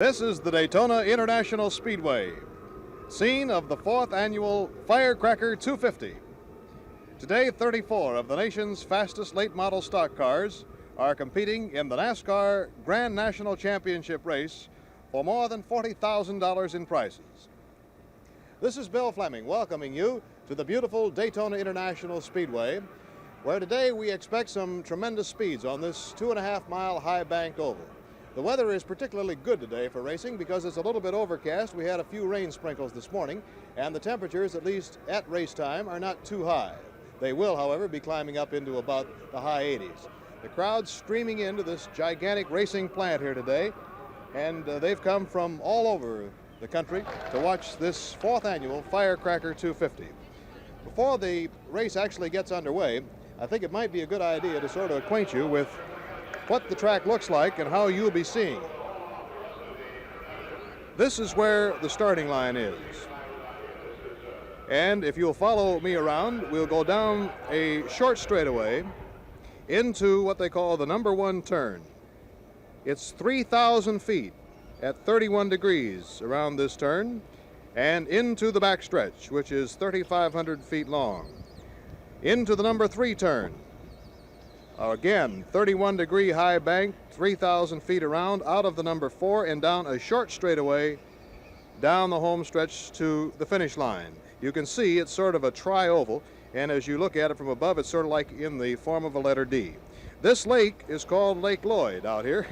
This is the Daytona International Speedway, scene of the 4th annual Firecracker 250. Today, 34 of the nation's fastest late model stock cars are competing in the NASCAR Grand National Championship race for more than $40,000 in prizes. This is Bill Fleming welcoming you to the beautiful Daytona International Speedway, where today we expect some tremendous speeds on this 2.5-mile high banked oval. The weather is particularly good today for racing because it's a little bit overcast. We had a few rain sprinkles this morning, and the temperatures, at least at race time, are not too high. They will, however, be climbing up into about the high 80s. The crowd's streaming into this gigantic racing plant here today, and they've come from all over the country to watch this 4th annual Firecracker 250. Before the race actually gets underway, I think it might be a good idea to sort of acquaint you with what the track looks like and how you'll be seeing it. This is where the starting line is. And if you'll follow me around, we'll go down a short straightaway into what they call the number 1 turn. It's 3,000 feet at 31 degrees around this turn and into the backstretch, which is 3,500 feet long. Into the number 3 turn. Again, 31-degree high bank, 3,000 feet around, out of the number 4 and down a short straightaway down the home stretch to the finish line. You can see it's sort of a tri-oval, and as you look at it from above, it's sort of like in the form of a letter D. This lake is called Lake Lloyd out here.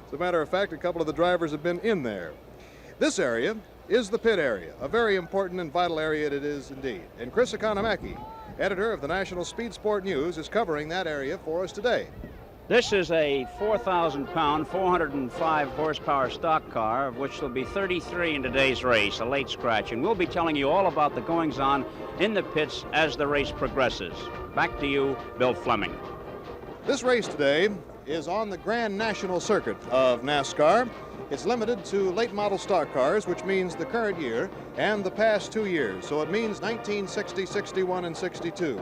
As a matter of fact, a couple of the drivers have been in there. This area is the pit area, a very important and vital area it is indeed. And Chris Economaki, editor of the National Speed Sport News, is covering that area for us today. This is a 4,000-pound, 405-horsepower stock car, of which there'll be 33 in today's race, a late scratch. And we'll be telling you all about the goings-on in the pits as the race progresses. Back to you, Bill Fleming. This race today is on the Grand National Circuit of NASCAR. It's limited to late model stock cars, which means the current year and the past 2 years. So it means 1960, 61, and 62.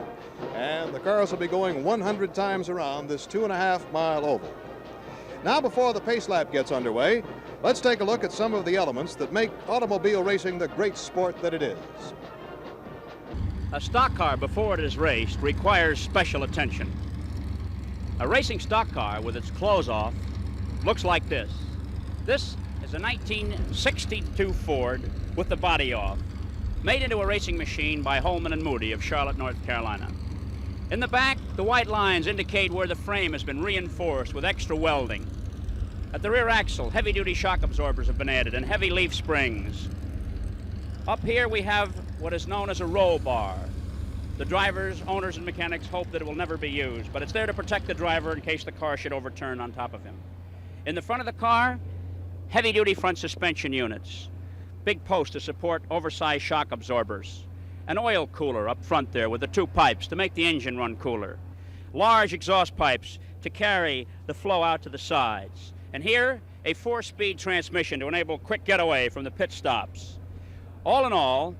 And the cars will be going 100 times around this 2.5-mile oval. Now, before the pace lap gets underway, let's take a look at some of the elements that make automobile racing the great sport that it is. A stock car, before it is raced, requires special attention. A racing stock car with its clothes off looks like this. This is a 1962 Ford with the body off, made into a racing machine by Holman and Moody of Charlotte, North Carolina. In the back, the white lines indicate where the frame has been reinforced with extra welding. At the rear axle, heavy-duty shock absorbers have been added and heavy leaf springs. Up here we have what is known as a roll bar. The drivers, owners, and mechanics hope that it will never be used, but it's there to protect the driver in case the car should overturn on top of him. In the front of the car, heavy-duty front suspension units, big posts to support oversized shock absorbers, an oil cooler up front there with the 2 pipes to make the engine run cooler, large exhaust pipes to carry the flow out to the sides, and here, a 4-speed transmission to enable quick getaway from the pit stops. All in all,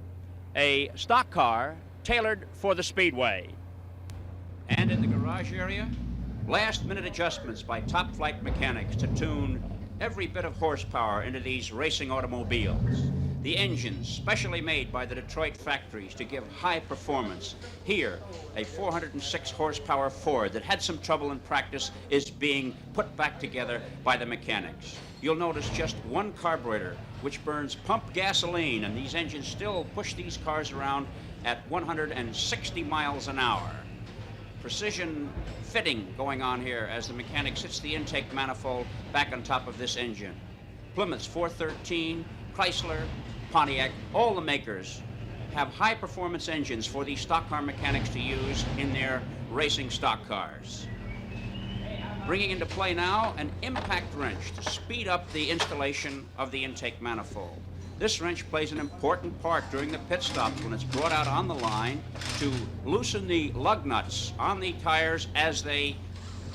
a stock car tailored for the speedway. And in the garage area, last-minute adjustments by top-flight mechanics to tune every bit of horsepower into these racing automobiles. The engines specially made by the Detroit factories to give high performance. Here, a 406 horsepower Ford that had some trouble in practice is being put back together by the mechanics. You'll notice just one carburetor, which burns pumped gasoline, and these engines still push these cars around at 160 miles an hour. Precision fitting going on here as the mechanic sits the intake manifold back on top of this engine. Plymouth's 413, Chrysler, Pontiac, all the makers have high performance engines for these stock car mechanics to use in their racing stock cars. Bringing into play now an impact wrench to speed up the installation of the intake manifold. This wrench plays an important part during the pit stops when it's brought out on the line to loosen the lug nuts on the tires as they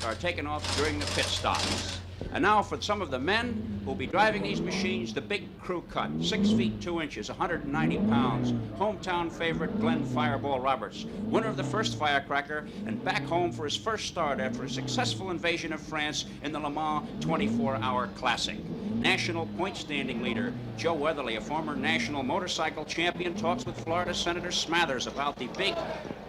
are taken off during the pit stops. And now for some of the men who will be driving these machines, the big crew cut, 6 feet 2 inches, 190 pounds, hometown favorite Glenn Fireball Roberts, winner of the first Firecracker and back home for his first start after a successful invasion of France in the Le Mans 24-hour Classic. national point standing leader. Joe Weatherly, a former national motorcycle champion, talks with Florida Senator Smathers about the big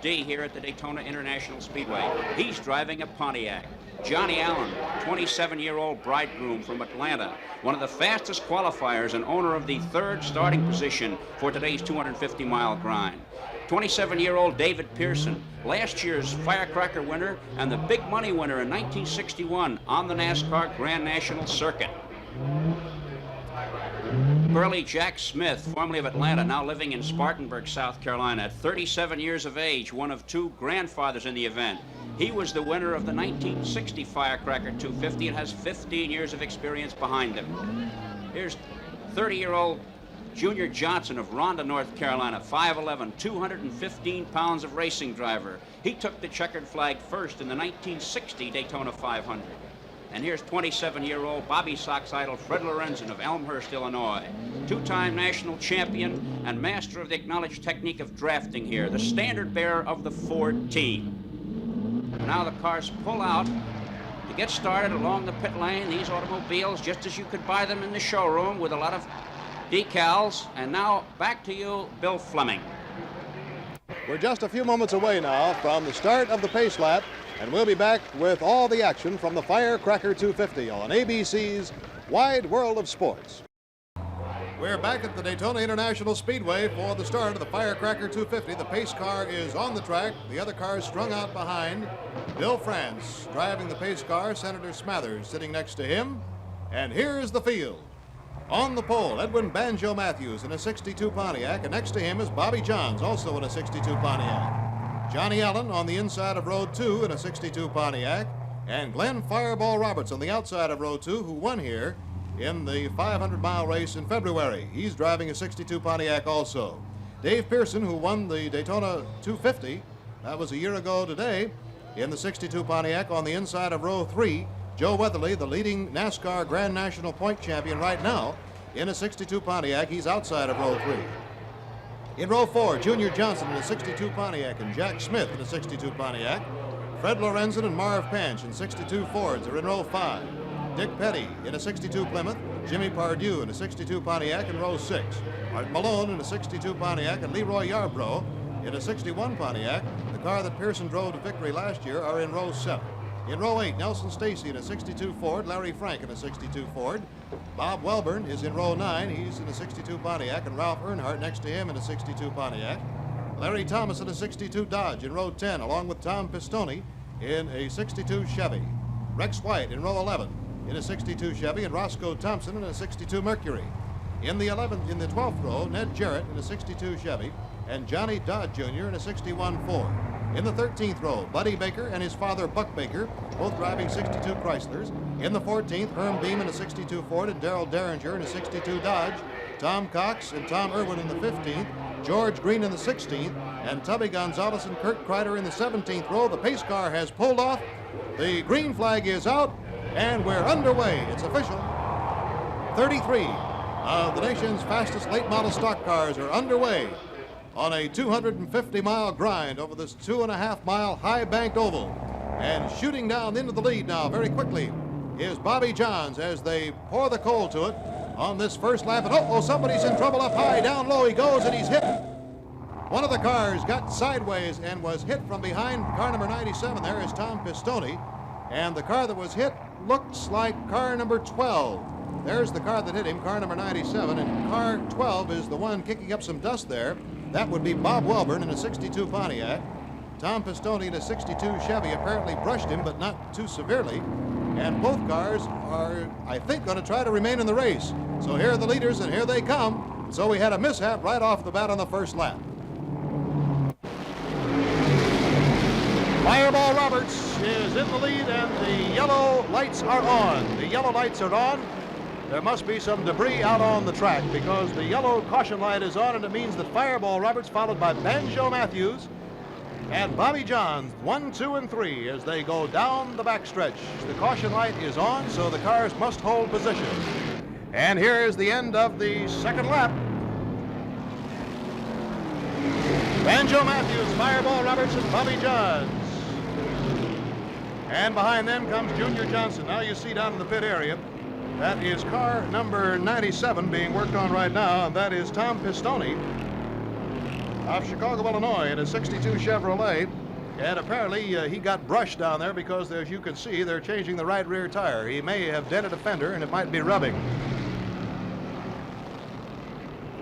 day here at the Daytona International Speedway. He's driving a Pontiac. Johnny Allen, 27-year-old bridegroom from Atlanta, one of the fastest qualifiers and owner of the third starting position for today's 250-mile grind. 27-year-old David Pearson, last year's Firecracker winner and the big money winner in 1961 on the NASCAR Grand National Circuit. Burley Jack Smith, formerly of Atlanta, now living in Spartanburg, South Carolina, at 37 years of age, one of two grandfathers in the event. He was the winner of the 1960 Firecracker 250 and has 15 years of experience behind him. Here's 30-year-old Junior Johnson of Rhonda, North Carolina, 5'11", 215 pounds of racing driver. He took the checkered flag first in the 1960 Daytona 500. And here's 27-year-old Bobby Sox idol Fred Lorenzen of Elmhurst, Illinois. Two-time national champion and master of the acknowledged technique of drafting here, the standard bearer of the Ford team. Now the cars pull out to get started along the pit lane. These automobiles, just as you could buy them in the showroom with a lot of decals. And now back to you, Bill Fleming. We're just a few moments away now from the start of the pace lap, and we'll be back with all the action from the Firecracker 250 on ABC's Wide World of Sports. We're back at the Daytona International Speedway for the start of the Firecracker 250. The pace car is on the track. The other cars strung out behind. Bill France driving the pace car. Senator Smathers sitting next to him. And here's the field. On the pole, Edwin Banjo Matthews in a 62 Pontiac, and next to him is Bobby Johns, also in a 62 Pontiac. Johnny Allen on the inside of row 2 in a 62 Pontiac, and Glenn Fireball Roberts on the outside of row 2, who won here in the 500-mile race in February. He's driving a 62 Pontiac also. Dave Pearson, who won the Daytona 250, that was a year ago today, in the 62 Pontiac on the inside of row 3. Joe Weatherly, the leading NASCAR Grand National Point champion right now, in a 62 Pontiac. He's outside of row 3. In row 4, Junior Johnson in a 62 Pontiac and Jack Smith in a 62 Pontiac. Fred Lorenzen and Marv Panch in 62 Fords are in row 5. Dick Petty in a 62 Plymouth, Jimmy Pardue in a 62 Pontiac in row 6. Art Malone in a 62 Pontiac and Leroy Yarbrough in a 61 Pontiac, the car that Pearson drove to victory last year, are in row 7. In row 8, Nelson Stacy in a 62 Ford, Larry Frank in a 62 Ford. Bob Welburn is in row 9. He's in a 62 Pontiac, and Ralph Earnhardt next to him in a 62 Pontiac. Larry Thomas in a 62 Dodge in row 10, along with Tom Pistone in a 62 Chevy. Rex White in row 11 in a 62 Chevy, and Roscoe Thompson in a 62 Mercury. In the 12th row, Ned Jarrett in a 62 Chevy, and Johnny Dodd Jr. in a 61 Ford. In the 13th row, Buddy Baker and his father Buck Baker, both driving 62 Chryslers. In the 14th, Herm Beam in a 62 Ford and Darrell Derringer in a 62 Dodge. Tom Cox and Tom Irwin in the 15th, George Green in the 16th, and Tubby Gonzalez and Kurt Kreider in the 17th row. The pace car has pulled off. The green flag is out, and we're underway. It's official. 33 of the nation's fastest late model stock cars are underway on a 250-mile grind over this 2.5-mile high-banked oval. And shooting down into the lead now very quickly is Bobby Johns as they pour the coal to it on this first lap. And oh, somebody's in trouble up high. Down low he goes, and he's hit. One of the cars got sideways and was hit from behind car number 97. There is Tom Pistone. And the car that was hit looks like car number 12. There's the car that hit him, car number 97, and car 12 is the one kicking up some dust there. That would be Bob Welburn in a 62 Pontiac. Tom Pistone in a 62 Chevy apparently brushed him, but not too severely. And both cars are, I think, going to try to remain in the race. So here are the leaders, and here they come. So we had a mishap right off the bat on the first lap. Fireball Roberts is in the lead, and the yellow lights are on. The yellow lights are on. There must be some debris out on the track because the yellow caution light is on, and it means that Fireball Roberts, followed by Banjo Matthews and Bobby Johns, 1, 2, and 3, as they go down the backstretch. The caution light is on, so the cars must hold position. And here is the end of the second lap. Banjo Matthews, Fireball Roberts, and Bobby Johns. And behind them comes Junior Johnson. Now you see down in the pit area That is car number 97 being worked on right now, and that is Tom Pistone of Chicago, Illinois, in a 62 Chevrolet. And apparently he got brushed down there because, as you can see, they're changing the right rear tire. He may have dented a fender, and it might be rubbing.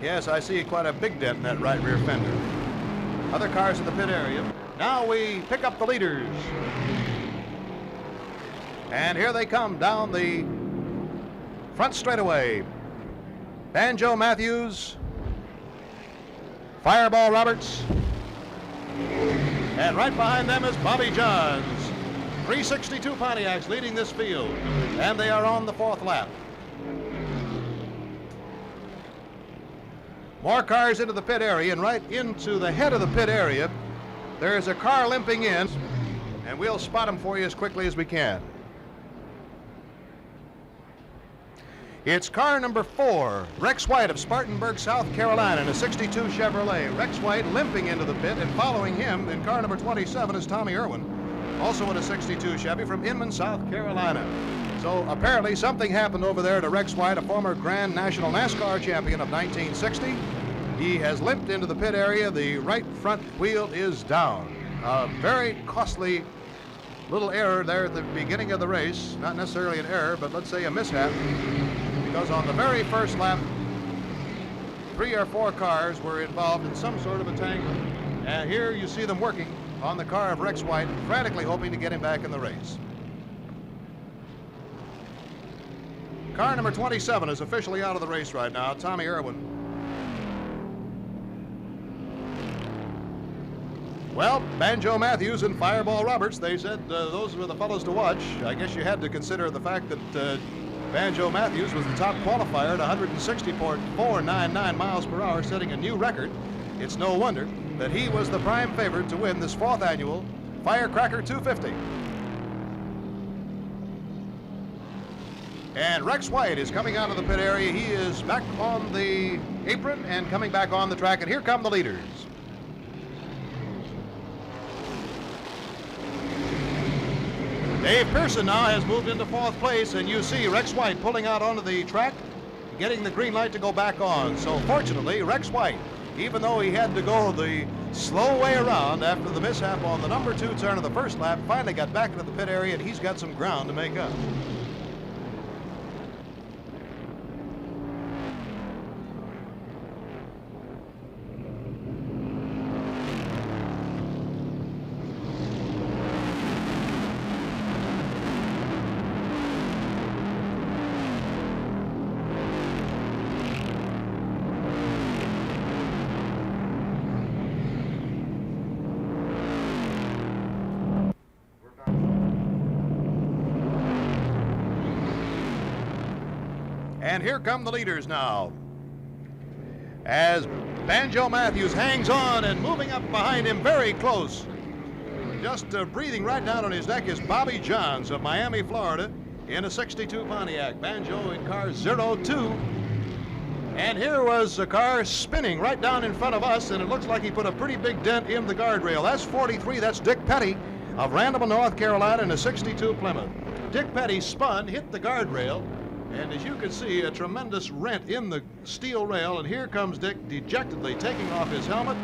Yes, I see quite a big dent in that right rear fender. Other cars in the pit area. Now we pick up the leaders. And here they come down the front straightaway. Banjo Matthews, Fireball Roberts, and right behind them is Bobby Johns. 362 Pontiacs leading this field, and they are on the 4th lap. More cars into the pit area, and right into the head of the pit area, there's a car limping in, and we'll spot them for you as quickly as we can. It's car number 4, Rex White of Spartanburg, South Carolina, in a 62 Chevrolet. Rex White limping into the pit, and following him in car number 27 is Tommy Irwin, also in a 62 Chevy from Inman, South Carolina. So apparently something happened over there to Rex White, a former Grand National NASCAR champion of 1960. He has limped into the pit area. The right front wheel is down. A very costly little error there at the beginning of the race. Not necessarily an error, but let's say a mishap. Because on the very first lap, 3 or 4 cars were involved in some sort of a tangle. And here you see them working on the car of Rex White, frantically hoping to get him back in the race. Car number 27 is officially out of the race right now, Tommy Irwin. Well, Banjo Matthews and Fireball Roberts, they said those were the fellows to watch. I guess you had to consider the fact that Banjo Matthews was the top qualifier at 160.499 miles per hour, setting a new record. It's no wonder that he was the prime favorite to win this 4th annual Firecracker 250. And Rex White is coming out of the pit area. He is back on the apron and coming back on the track, and here come the leaders. Dave Pearson now has moved into 4th place, and you see Rex White pulling out onto the track, getting the green light to go back on. So fortunately, Rex White, even though he had to go the slow way around after the mishap on the number 2 turn of the first lap, finally got back into the pit area, and he's got some ground to make up. And here come the leaders now, as Banjo Matthews hangs on, and moving up behind him very close, just breathing right down on his neck, is Bobby Johns of Miami, Florida, in a 62 Pontiac. Banjo in car 02. And here was a car spinning right down in front of us, and it looks like he put a pretty big dent in the guardrail. That's 43. That's Dick Petty of Randall, North Carolina, in a 62 Plymouth. Dick Petty spun, hit the guardrail, and as you can see, a tremendous rent in the steel rail, and here comes Dick dejectedly taking off his helmet.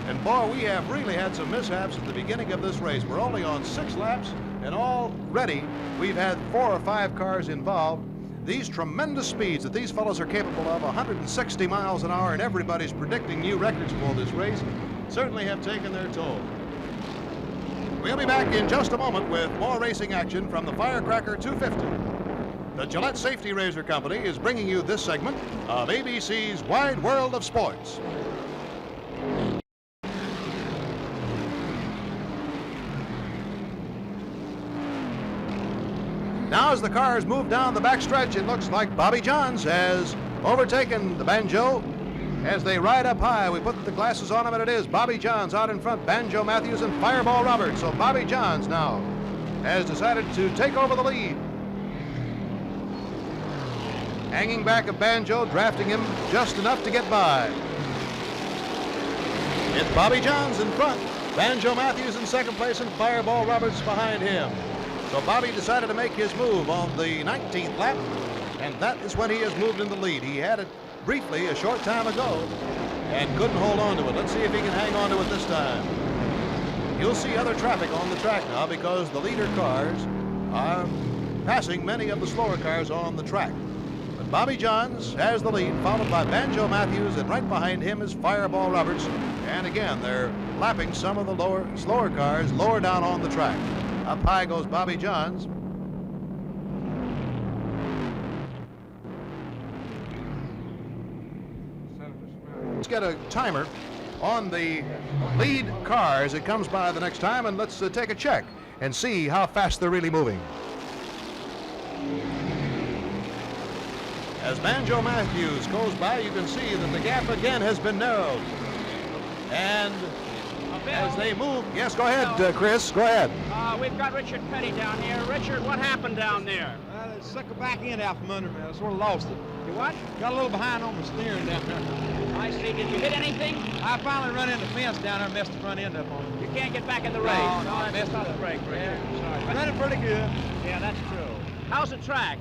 And boy, we have really had some mishaps at the beginning of this race. We're only on 6 laps, and already we've had 4 or 5 cars involved. These tremendous speeds that these fellows are capable of, 160 miles an hour, and everybody's predicting new records for this race, certainly have taken their toll. We'll be back in just a moment with more racing action from the Firecracker 250. The Gillette Safety Razor Company is bringing you this segment of ABC's Wide World of Sports. Now as the cars move down the backstretch, it looks like Bobby Johns has overtaken the Banjo. As they ride up high, we put the glasses on him, and it is Bobby Johns out in front, Banjo Matthews and Fireball Roberts. So Bobby Johns now has decided to take over the lead. Hanging back of Banjo, drafting him just enough to get by. It's Bobby Johns in front, Banjo Matthews in second place, and Fireball Roberts behind him. So Bobby decided to make his move on the 19th lap, And that is when he has moved in the lead. He had it briefly a short time ago and couldn't hold on to it. Let's see if he can hang on to it this time. You'll see other traffic on the track now because the leader cars are passing many of the slower cars on the track. But Bobby Johns has the lead, followed by Banjo Matthews, and right behind him is Fireball Roberts. And again, they're lapping some of the slower cars lower down on the track. Up high goes Bobby Johns. Let's get a timer on the lead car as it comes by the next time, and let's take a check and see how fast they're really moving. As Banjo Matthews goes by, you can see that the gap again has been narrowed. And as they move, yes, go ahead, Chris, go ahead. We've got Richard Petty down here. Richard, what happened down there? It sucked the back end out from under me. I sort of lost it. You what? Got a little behind on my steering down there. I see. Did you hit anything? I finally run into the fence down there and messed the front end up on it. You can't get back in the race. No, I messed the it up. brake, Richard. Yeah. Sorry. Running pretty good. Yeah, that's true. How's the track?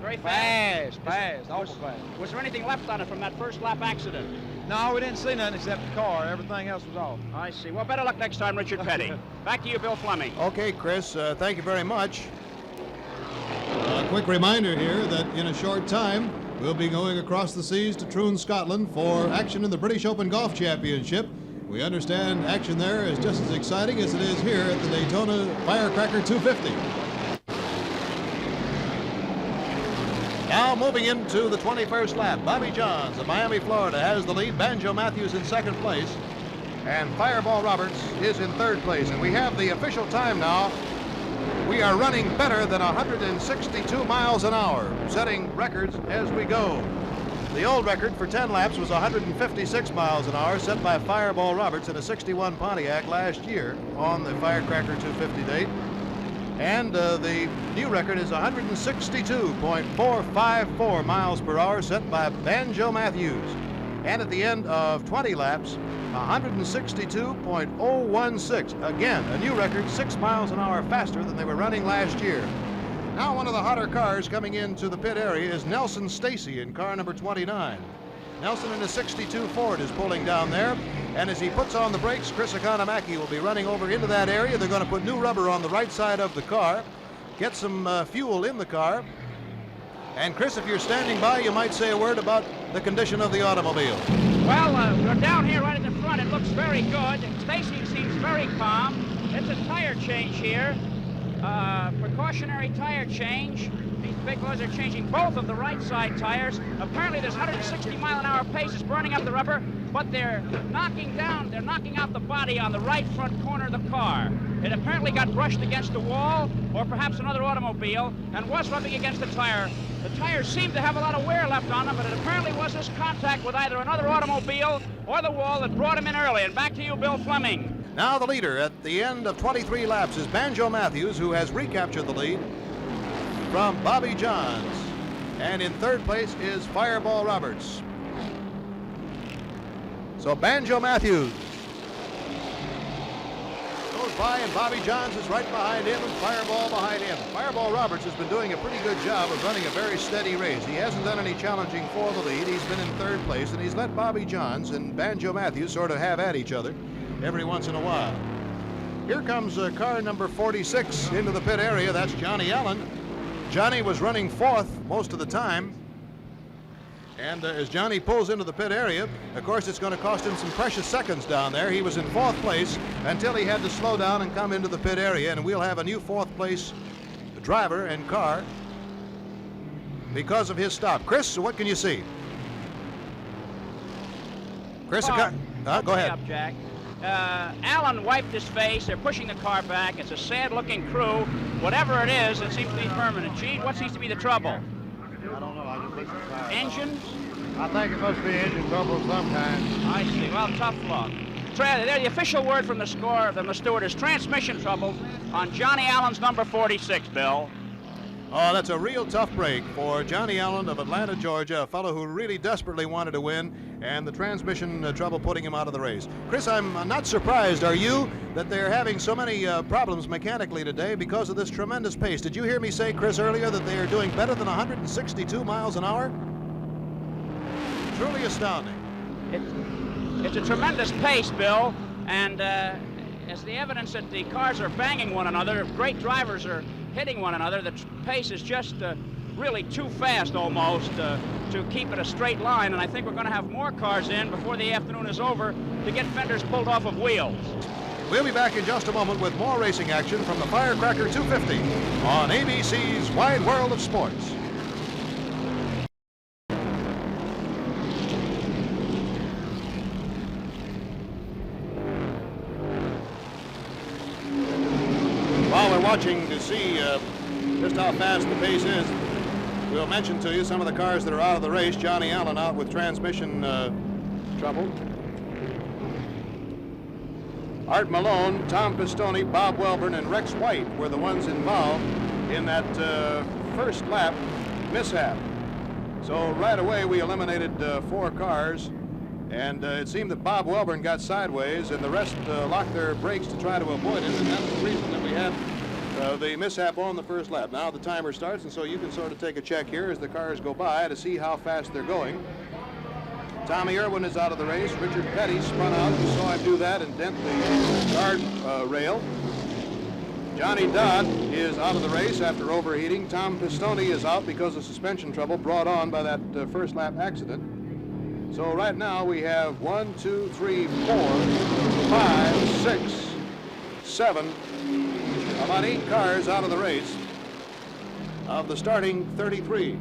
Very fast? Fast, awful fast. Was there anything left on it from that first lap accident? No, we didn't see nothing except the car. Everything else was off. I see. Well, better luck next time, Richard Petty. Back to you, Bill Fleming. Okay, Chris, thank you very much. A quick reminder here that in a short time, we'll be going across the seas to Troon, Scotland for action in the British Open Golf Championship. We understand action there is just as exciting as it is here at the Daytona Firecracker 250. Now moving into the 21st lap, Bobby Johns of Miami, Florida has the lead. Banjo Matthews in second place, and Fireball Roberts is in third place. And we have the official time now. We are running better than 162 miles an hour, setting records as we go. The old record for 10 laps was 156 miles an hour, set by Fireball Roberts in a 61 Pontiac last year on the Firecracker 250 date. And the new record is 162.454 miles per hour, set by Banjo Matthews. And at the end of 20 laps, 162.016. Again, a new record, 6 miles an hour faster than they were running last year. Now one of the hotter cars coming into the pit area is Nelson Stacy in car number 29. Nelson in a 62 Ford is pulling down there, and as he puts on the brakes, Chris Economaki will be running over into that area. They're going to put new rubber on the right side of the car, get some fuel in the car. And Chris, if you're standing by, you might say a word about the condition of the automobile. Well, we're down here right at the front. It looks very good. Stacy seems very calm. It's a tire change here. Precautionary tire change. These big boys are changing both of the right side tires. Apparently there's 160 mile an hour pace is burning up the rubber, but they're knocking out the body on the right front corner of the car. It apparently got brushed against the wall or perhaps another automobile and was rubbing against the tire. The tires seem to have a lot of wear left on them, but it apparently was this contact with either another automobile or the wall that brought him in early. And back to you, Bill Fleming. Now the leader at the end of 23 laps is Banjo Matthews, who has recaptured the lead from Bobby Johns. And in third place is Fireball Roberts. So Banjo Matthews goes by, and Bobby Johns is right behind him, and Fireball behind him. Fireball Roberts has been doing a pretty good job of running a very steady race. He hasn't done any challenging for the lead. He's been in third place, and he's let Bobby Johns and Banjo Matthews sort of have at each other every once in a while. Here comes car number 46 into the pit area. That's Johnny Allen. Johnny was running fourth most of the time. And as Johnny pulls into the pit area, of course, it's going to cost him some precious seconds down there. He was in fourth place until he had to slow down and come into the pit area, and we'll have a new fourth place driver and car because of his stop. Chris, what can you see? Chris, go ahead. Up, Jack. Allen wiped his face. They're pushing the car back. It's a sad-looking crew. Whatever it is, it seems to be permanent. Gene, what seems to be the trouble? I don't know. I just think it's Engines? I think it must be engine trouble of some kind. I see. Well, tough luck. The official word from the steward is transmission trouble on Johnny Allen's number 46, Bill. Oh, that's a real tough break for Johnny Allen of Atlanta, Georgia, a fellow who really desperately wanted to win, and the transmission trouble putting him out of the race. Chris, I'm not surprised, are you, that they're having so many problems mechanically today because of this tremendous pace? Did you hear me say, Chris, earlier that they are doing better than 162 miles an hour? Truly astounding. It's a tremendous pace, Bill, and as the evidence that the cars are banging one another, if great drivers are hitting one another, the pace is just really too fast almost to keep it a straight line, and I think we're going to have more cars in before the afternoon is over to get fenders pulled off of wheels. We'll be back in just a moment with more racing action from the Firecracker 250 on ABC's Wide World of Sports. While we're watching to see just how fast the pace is, we'll mention to you some of the cars that are out of the race. Johnny Allen out with transmission trouble. Art Malone, Tom Pistone, Bob Welborn, and Rex White were the ones involved in that first lap mishap. So right away we eliminated 4 cars, and it seemed that Bob Welborn got sideways and the rest locked their brakes to try to avoid it, and that's the reason that we had the mishap on the first lap. Now the timer starts, and so you can sort of take a check here as the cars go by to see how fast they're going. Tommy Irwin is out of the race. Richard Petty spun out. You saw him do that and dent the guard rail. Johnny Dodd is out of the race after overheating. Tom Pistone is out because of suspension trouble brought on by that first lap accident. So right now we have 1, 2, 3, 4, 5, 6, 7, about 8 cars out of the race of the starting 33.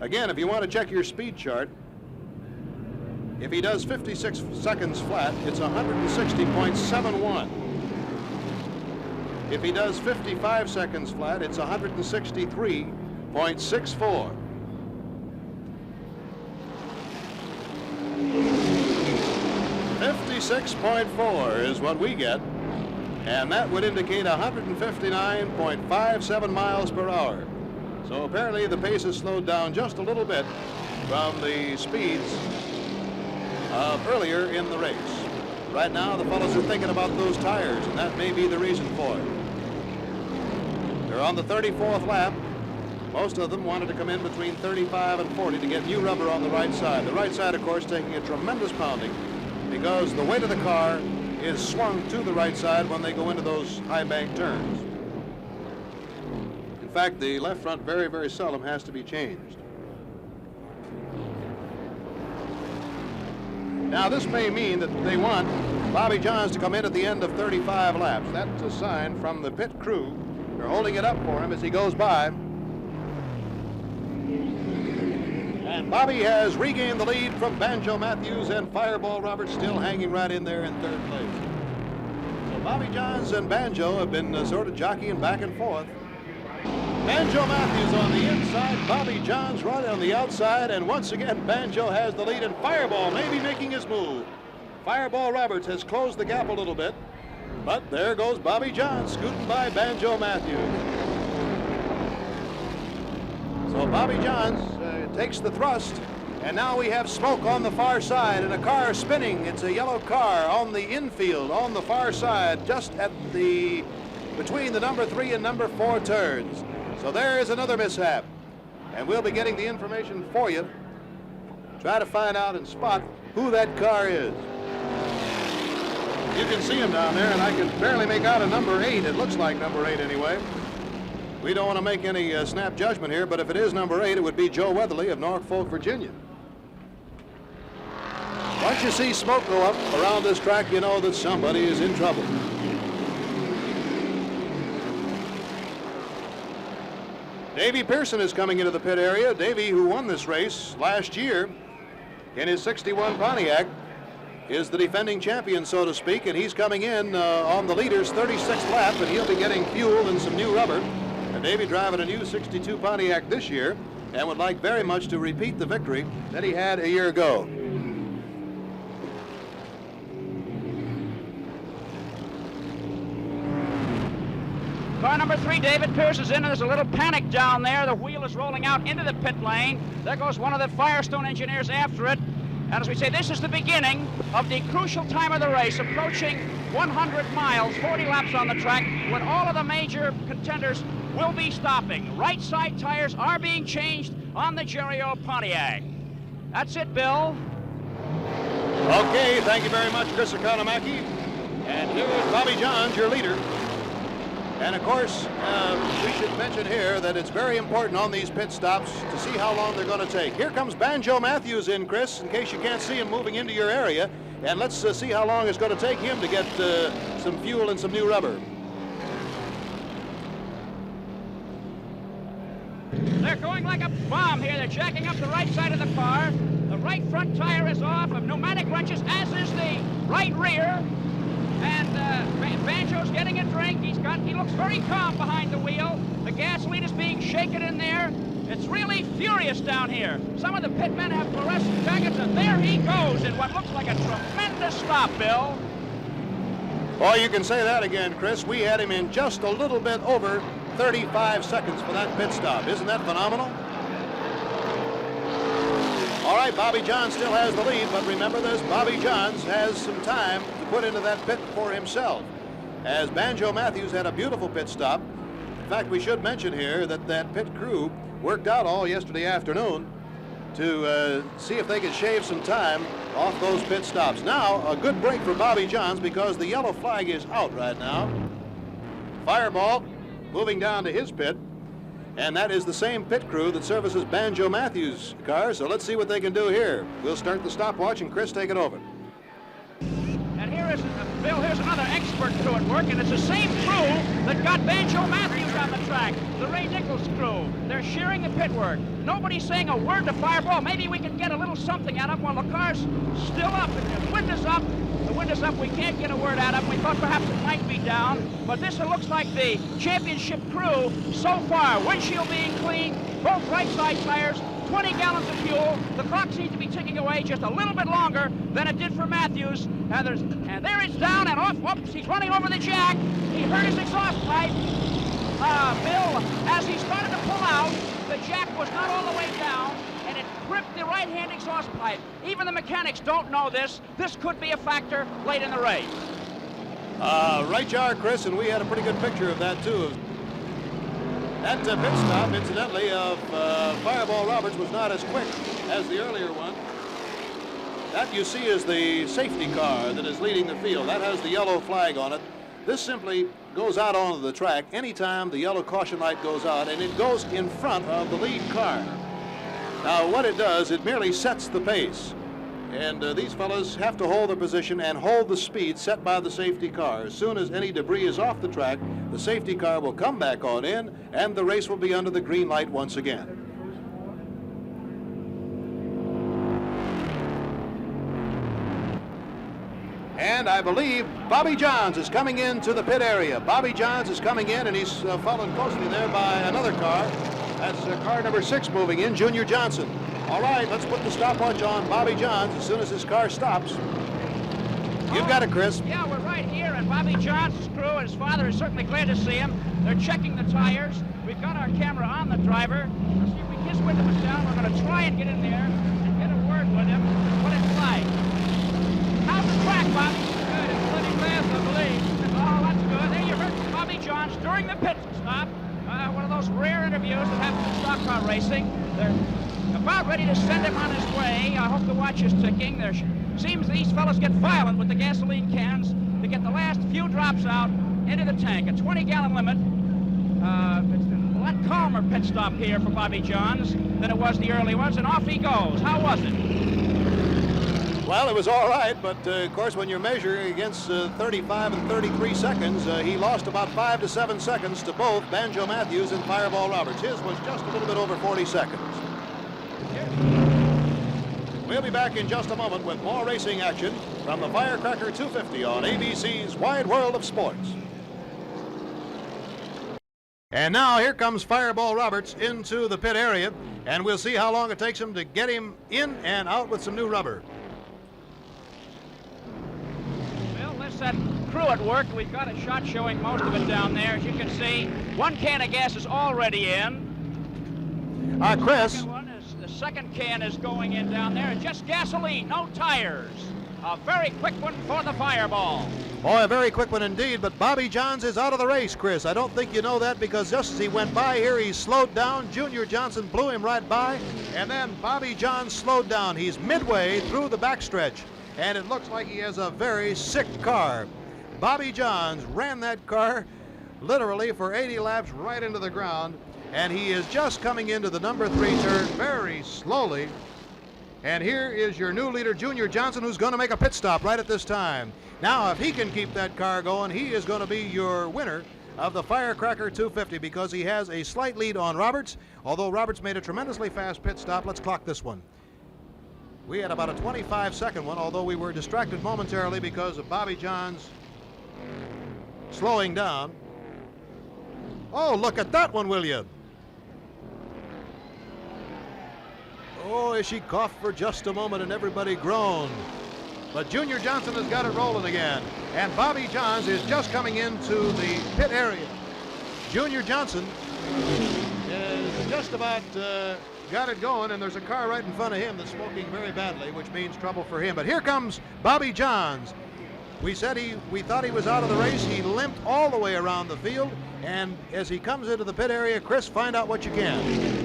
Again, if you want to check your speed chart, if he does 56 seconds flat, it's 160.71. If he does 55 seconds flat, it's 163.64. .4 is what we get, and that would indicate 159.57 miles per hour. So apparently the pace has slowed down just a little bit from the speeds of earlier in the race. Right now the fellows are thinking about those tires, and that may be the reason for it. They're on the 34th lap. Most of them wanted to come in between 35 and 40 to get new rubber on the right side. The right side, of course, taking a tremendous pounding because the weight of the car is swung to the right side when they go into those high bank turns. In fact, the left front very, very seldom has to be changed. Now, this may mean that they want Bobby Johns to come in at the end of 35 laps. That's a sign from the pit crew. They're holding it up for him as he goes by. And Bobby has regained the lead from Banjo Matthews, and Fireball Roberts still hanging right in there in 3rd place. So Bobby Johns and Banjo have been sort of jockeying back and forth. Banjo Matthews on the inside, Bobby Johns right on the outside, and once again Banjo has the lead, and Fireball may be making his move. Fireball Roberts has closed the gap a little bit, but there goes Bobby Johns scooting by Banjo Matthews. So Bobby Johns takes the thrust, and now we have smoke on the far side and a car spinning. It's a yellow car on the infield on the far side, just at the between the number 3 and number 4 turns. So there is another mishap, and we'll be getting the information for you. Try to find out and spot who that car is. You can see him down there, and I can barely make out a number 8. It looks like number 8 anyway. We don't want to make any snap judgment here, but if it is number 8, it would be Joe Weatherly of Norfolk, Virginia. Once you see smoke go up around this track, you know that somebody is in trouble. Davey Pearson is coming into the pit area. Davey, who won this race last year in his 61 Pontiac, is the defending champion, so to speak, and he's coming in on the leader's 36th lap, and he'll be getting fuel and some new rubber. And Davey driving a new 62 Pontiac this year and would like very much to repeat the victory that he had a year ago. Car number 3, David Pierce, is in, and there's a little panic down there. The wheel is rolling out into the pit lane. There goes one of the Firestone engineers after it. And as we say, this is the beginning of the crucial time of the race, approaching 100 miles, 40 laps on the track, when all of the major contenders will be stopping. Right side tires are being changed on the Jerry-O Pontiac. That's it, Bill. Okay, thank you very much, Chris Economaki. And here is Bobby Johns, your leader. And of course, we should mention here that it's very important on these pit stops to see how long they're going to take. Here comes Banjo Matthews in, Chris, in case you can't see him moving into your area. And let's see how long it's going to take him to get some fuel and some new rubber. They're going like a bomb here. They're jacking up the right side of the car. The right front tire is off of pneumatic wrenches, as is the right rear. And Banjo's getting a drink. He looks very calm behind the wheel. The gasoline is being shaken in there. It's really furious down here. Some of the pit men have fluorescent jackets, and there he goes in what looks like a tremendous stop, Bill. Well, you can say that again, Chris. We had him in just a little bit over 35 seconds for that pit stop. Isn't that phenomenal? All right, Bobby Johns still has the lead, but remember this, Bobby Johns has some time to put into that pit for himself, as Banjo Matthews had a beautiful pit stop. In fact, we should mention here that that pit crew worked out all yesterday afternoon to see if they could shave some time off those pit stops. Now, a good break for Bobby Johns because the yellow flag is out right now. Fireball moving down to his pit. And that is the same pit crew that services Banjo Matthews' car, so let's see what they can do here. We'll start the stopwatch, and Chris, take it over. And here is, Bill, here's another expert crew at work, and it's the same crew that got Banjo Matthews on the track, the Ray Nichols crew. They're shearing the pit work. Nobody's saying a word to Fireball. Maybe we can get a little something out of him while the car's still up. The wind is up. The wind is up. We can't get a word out of him. We thought perhaps it might be down. But this looks like the championship crew so far. Windshield being clean, both right side tires, 20 gallons of fuel. The clock seems to be ticking away just a little bit longer than it did for Matthews. And there it's down and off. Whoops, he's running over the jack. He hurt his exhaust pipe. Bill, as he started to pull out, the jack was not all the way down, and it gripped the right-hand exhaust pipe. Even the mechanics don't know this. This could be a factor late in the race. Right you are, Chris, and we had a pretty good picture of that, too. That pit stop, incidentally, of Fireball Roberts was not as quick as the earlier one. That, you see, is the safety car that is leading the field. That has the yellow flag on it. This simply goes out onto the track anytime the yellow caution light goes out, and it goes in front of the lead car. Now, what it does, it merely sets the pace. And these fellas have to hold their position and hold the speed set by the safety car. As soon as any debris is off the track, the safety car will come back on in, and the race will be under the green light once again. And I believe Bobby Johns is coming into the pit area. Bobby Johns is coming in, and he's followed closely there by another car. That's car number 6 moving in, Junior Johnson. All right, let's put the stopwatch on Bobby Johns as soon as his car stops. You've got it, Chris. Yeah, we're right here, and Bobby Johns' crew and his father is certainly glad to see him. They're checking the tires. We've got our camera on the driver. Let's see if his window is down. We're going to try and get in there and get a word with him, what it's like. How's the track, Bobby? Good. It's plenty fast, I believe. Oh, that's good. There you heard Bobby Johns during the pit stop. One of those rare interviews that happens in stock car racing. They're about ready to send him on his way. I hope the watch is ticking. There seems these fellas get violent with the gasoline cans to get the last few drops out into the tank. A 20-gallon limit. It's a lot calmer pit stop here for Bobby Johns than it was the early ones, and off he goes. How was it? Well, it was all right, but of course, when you're measuring against 35 and 33 seconds, he lost about 5 to 7 seconds to both Banjo Matthews and Fireball Roberts. His was just a little bit over 40 seconds. We'll be back in just a moment with more racing action from the Firecracker 250 on ABC's Wide World of Sports. And now here comes Fireball Roberts into the pit area, and we'll see how long it takes him to get him in and out with some new rubber. Well, listen, crew at work. We've got a shot showing most of it down there. As you can see, one can of gas is already in. Chris. The second can is going in down there. It's just gasoline, no tires. A very quick one for the Fireball. Boy, a very quick one indeed, but Bobby Johns is out of the race, Chris. I don't think you know that because just as he went by here, he slowed down. Junior Johnson blew him right by, and then Bobby Johns slowed down. He's midway through the backstretch, and it looks like he has a very sick car. Bobby Johns ran that car literally for 80 laps right into the ground, and he is just coming into the number 3 turn very slowly. And here is your new leader, Junior Johnson, who's going to make a pit stop right at this time. Now, if he can keep that car going, he is going to be your winner of the Firecracker 250 because he has a slight lead on Roberts. Although Roberts made a tremendously fast pit stop, let's clock this one. We had about a 25-second one, although we were distracted momentarily because of Bobby Johns slowing down. Oh, look at that one, will you? Oh, as she coughed for just a moment and everybody groaned. But Junior Johnson has got it rolling again. And Bobby Johns is just coming into the pit area. Junior Johnson is just about got it going, and there's a car right in front of him that's smoking very badly, which means trouble for him. But here comes Bobby Johns. We thought he was out of the race. He limped all the way around the field. And as he comes into the pit area, Chris, find out what you can.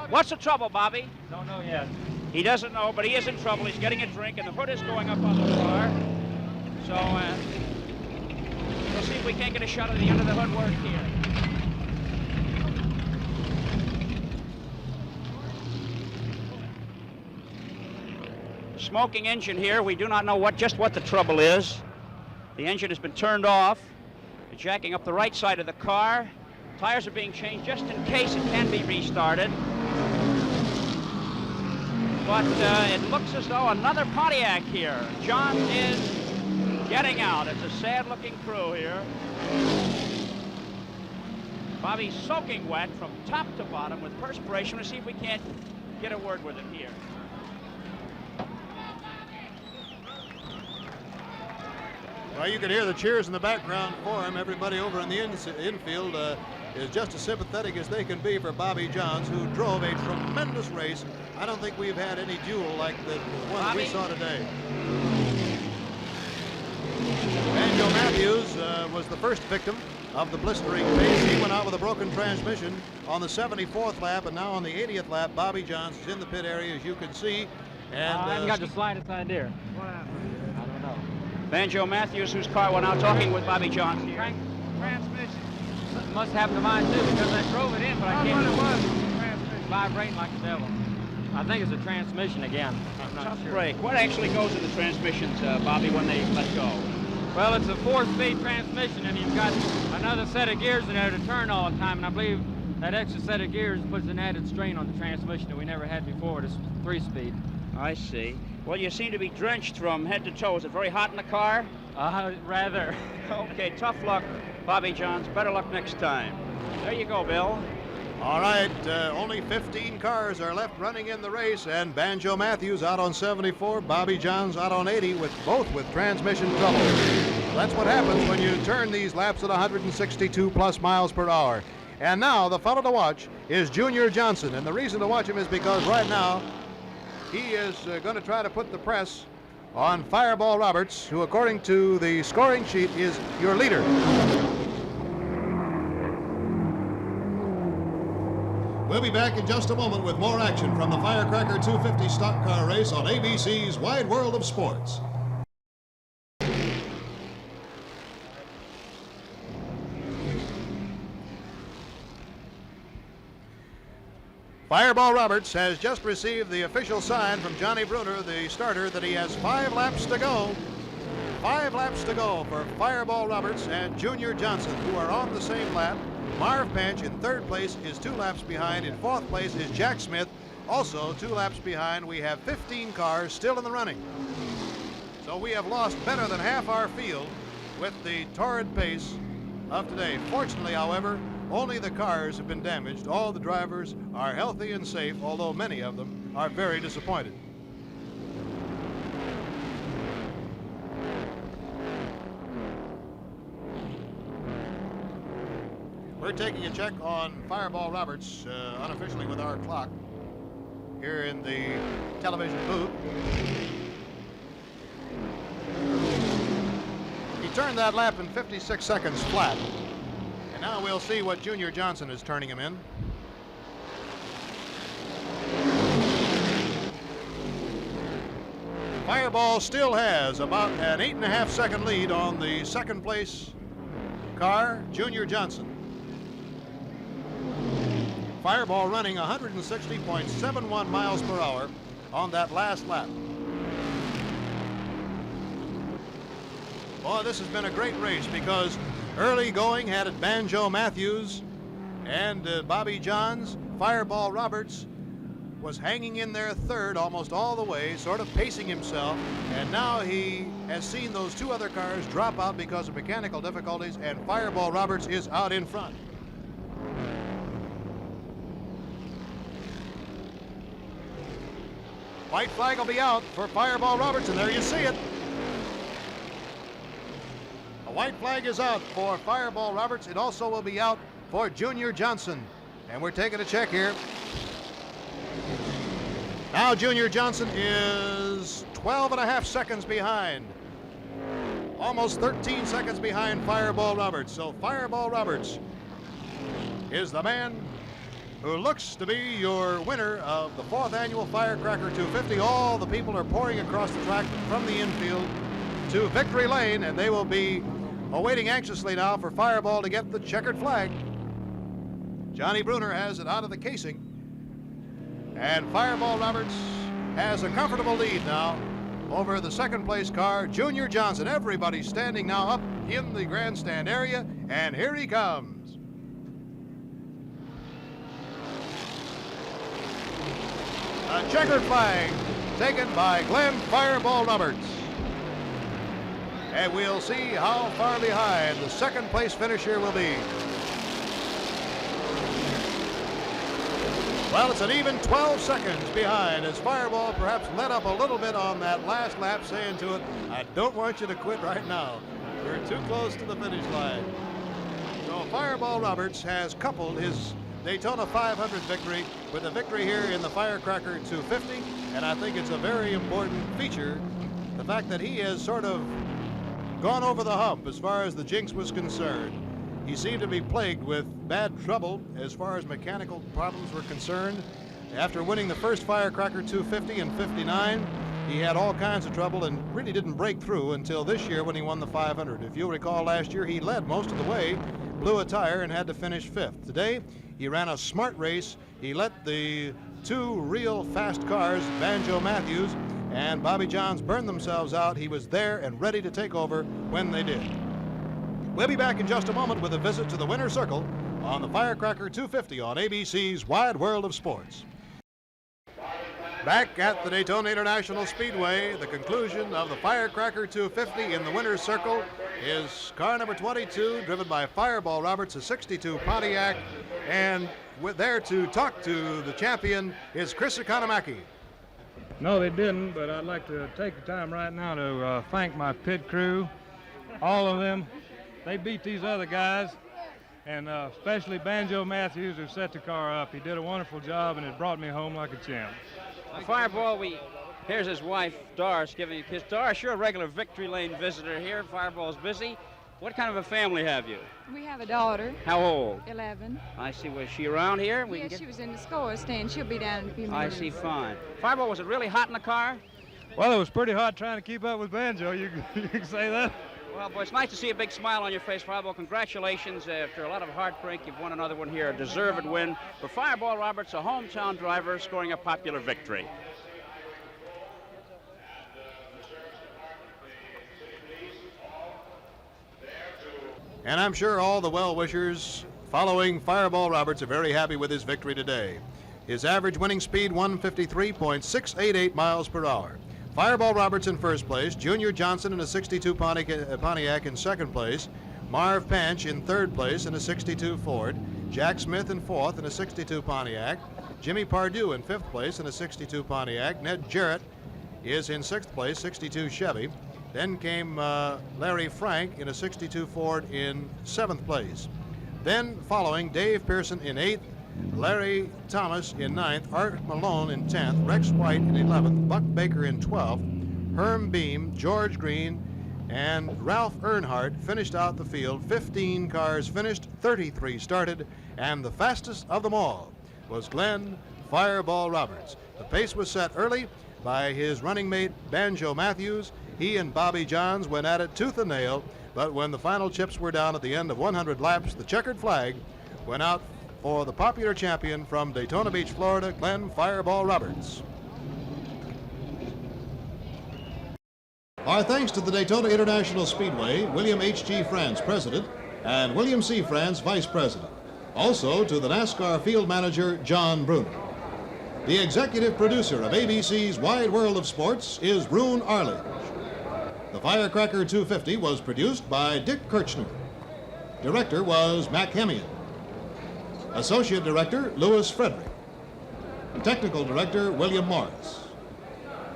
What's the trouble, Bobby? Don't know yet. He doesn't know, but he is in trouble. He's getting a drink, and the hood is going up on the car. So we'll see if we can't get a shot of the end of the hood work here. Smoking engine here. We do not know just what the trouble is. The engine has been turned off. It's jacking up the right side of the car. Tires are being changed just in case it can be restarted. But it looks as though another Pontiac here. John is getting out. It's a sad-looking crew here. Bobby's soaking wet from top to bottom with perspiration. We'll see if we can't get a word with him here. Well, you can hear the cheers in the background for him. Everybody over in the infield is just as sympathetic as they can be for Bobby Johns, who drove a tremendous race. I don't think we've had any duel like the one we saw today. Banjo Matthews was the first victim of the blistering pace. He went out with a broken transmission on the 74th lap, and now on the 80th lap, Bobby Johns is in the pit area, as you can see. And I haven't got the slightest idea. What happened? I don't know. Banjo Matthews, whose car went out, talking with Bobby Johns here. Transmission. Something must happen to mine too because I drove it in, but I can't. It was transmission. Vibrating like the devil. I think it's a transmission again. I'm not Tough sure. break. What actually goes in the transmissions, Bobby, when they let go? Well, it's a 4-speed transmission, and you've got another set of gears in there to turn all the time, and I believe that extra set of gears puts an added strain on the transmission that we never had before. It's 3-speed. I see. Well, you seem to be drenched from head to toe. Is it very hot in the car? Rather. Okay, tough luck, Bobby Johns. Better luck next time. There you go, Bill. all right, only 15 cars are left running in the race, and Banjo Matthews out on 74, Bobby Johns out on 80, both with transmission trouble. That's what happens when you turn these laps at 162 plus miles per hour. And now the fellow to watch is Junior Johnson, and the reason to watch him is because right now he is going to try to put the press on Fireball Roberts, who according to the scoring sheet is your leader. We'll be back in just a moment with more action from the Firecracker 250 stock car race on ABC's Wide World of Sports. Fireball Roberts has just received the official sign from Johnny Bruner, the starter, that he has 5 laps to go. 5 laps to go for Fireball Roberts and Junior Johnson, who are on the same lap. Marv Pench in 3rd place is 2 laps behind. In 4th place is Jack Smith, also 2 laps behind. We have 15 cars still in the running. So we have lost better than half our field with the torrid pace of today. Fortunately, however, only the cars have been damaged. All the drivers are healthy and safe, although many of them are very disappointed. We're taking a check on Fireball Roberts unofficially with our clock here in the television booth. He turned that lap in 56 seconds flat. And now we'll see what Junior Johnson is turning him in. Fireball still has about an 8.5 second lead on the second place car, Junior Johnson. Fireball running 160.71 miles per hour on that last lap. Boy, this has been a great race because early going had it Banjo Matthews and Bobby Johns. Fireball Roberts was hanging in there third almost all the way, sort of pacing himself, and now he has seen those two other cars drop out because of mechanical difficulties, and Fireball Roberts is out in front. White flag will be out for Fireball Roberts, and there you see it. A white flag is out for Fireball Roberts. It also will be out for Junior Johnson. And we're taking a check here. Now Junior Johnson is 12.5 seconds behind. Almost 13 seconds behind Fireball Roberts. So Fireball Roberts is the man who looks to be your winner of the 4th annual Firecracker 250. All the people are pouring across the track from the infield to Victory Lane, and they will be awaiting anxiously now for Fireball to get the checkered flag. Johnny Bruner has it out of the casing, and Fireball Roberts has a comfortable lead now over the second place car, Junior Johnson. Everybody's standing now up in the grandstand area, and here he comes. A checkered flag taken by Glenn Fireball Roberts. And we'll see how far behind the second place finisher will be. Well, it's an even 12 seconds behind as Fireball perhaps let up a little bit on that last lap, saying to it, I don't want you to quit right now. We're too close to the finish line. So Fireball Roberts has coupled his Daytona 500 victory with a victory here in the Firecracker 250, and I think it's a very important feature, the fact that he has sort of gone over the hump as far as the jinx was concerned. He seemed to be plagued with bad trouble as far as mechanical problems were concerned. After winning the first Firecracker 250 in '59, he had all kinds of trouble and really didn't break through until this year when he won the 500. If you'll recall, last year he led most of the way, blew a tire, and had to finish 5th. Today, he ran a smart race. He let the two real fast cars, Banjo Matthews and Bobby Johns, burn themselves out. He was there and ready to take over when they did. We'll be back in just a moment with a visit to the winner's circle on the Firecracker 250 on ABC's Wide World of Sports. Back at the Daytona International Speedway, the conclusion of the Firecracker 250 in the winner's circle is car number 22, driven by Fireball Roberts, a '62 Pontiac, and there to talk to the champion is Chris Economaki. No, they didn't, but I'd like to take the time right now to thank my pit crew, all of them. They beat these other guys, and especially Banjo Matthews, who set the car up. He did a wonderful job, and it brought me home like a champ. Fireball, here's his wife, Doris, giving you a kiss. Doris, you're a regular Victory Lane visitor here. Fireball's busy. What kind of a family have you? We have a daughter. How old? 11. I see. Was she around here? Yes, she was in the score stand. She'll be down in a few minutes. I see, fine. Fireball, was it really hot in the car? Well, it was pretty hot trying to keep up with Banjo. You can say that. Well, boy, it's nice to see a big smile on your face, Fireball. Congratulations. After a lot of heartbreak, you've won another one here, a deserved win for Fireball Roberts, a hometown driver, scoring a popular victory. And I'm sure all the well-wishers following Fireball Roberts are very happy with his victory today. His average winning speed, 153.688 miles per hour. Fireball Roberts in first place, Junior Johnson in a '62 Pontiac in second place, Marv Panch in third place in a '62 Ford, Jack Smith in fourth in a '62 Pontiac, Jimmy Pardue in 5th place in a 62 Pontiac. Ned Jarrett is in 6th place, 62 Chevy. Then came Larry Frank in a 62 Ford in 7th place. Then following, Dave Pearson in 8th, Larry Thomas in 9th, Art Malone in 10th, Rex White in 11th, Buck Baker in 12th, Herm Beam, George Green, and Ralph Earnhardt finished out the field. 15 cars finished, 33 started, and the fastest of them all was Glenn Fireball Roberts. The pace was set early by his running mate Banjo Matthews. He and Bobby Johns went at it tooth and nail, but when the final chips were down at the end of 100 laps, the checkered flag went out for the popular champion from Daytona Beach, Florida, Glenn Fireball Roberts. Our thanks to the Daytona International Speedway, William H.G. France, President, and William C. France, Vice President. Also to the NASCAR Field Manager, John Bruner. The executive producer of ABC's Wide World of Sports is Brune Arledge. The Firecracker 250 was produced by Dick Kirchner. Director was Mac Hemian. Associate Director, Louis Frederick. Technical Director, William Morris.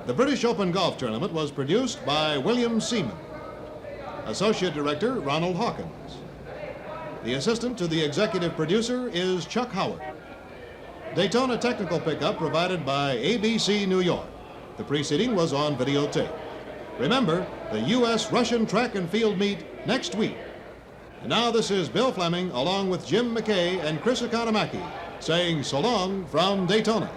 The British Open Golf Tournament was produced by William Seaman. Associate Director, Ronald Hawkins. The assistant to the executive producer is Chuck Howard. Daytona technical pickup provided by ABC New York. The preceding was on videotape. Remember, the U.S.-Russian track and field meet next week. And now this is Bill Fleming along with Jim McKay and Chris Economaki saying so long from Daytona.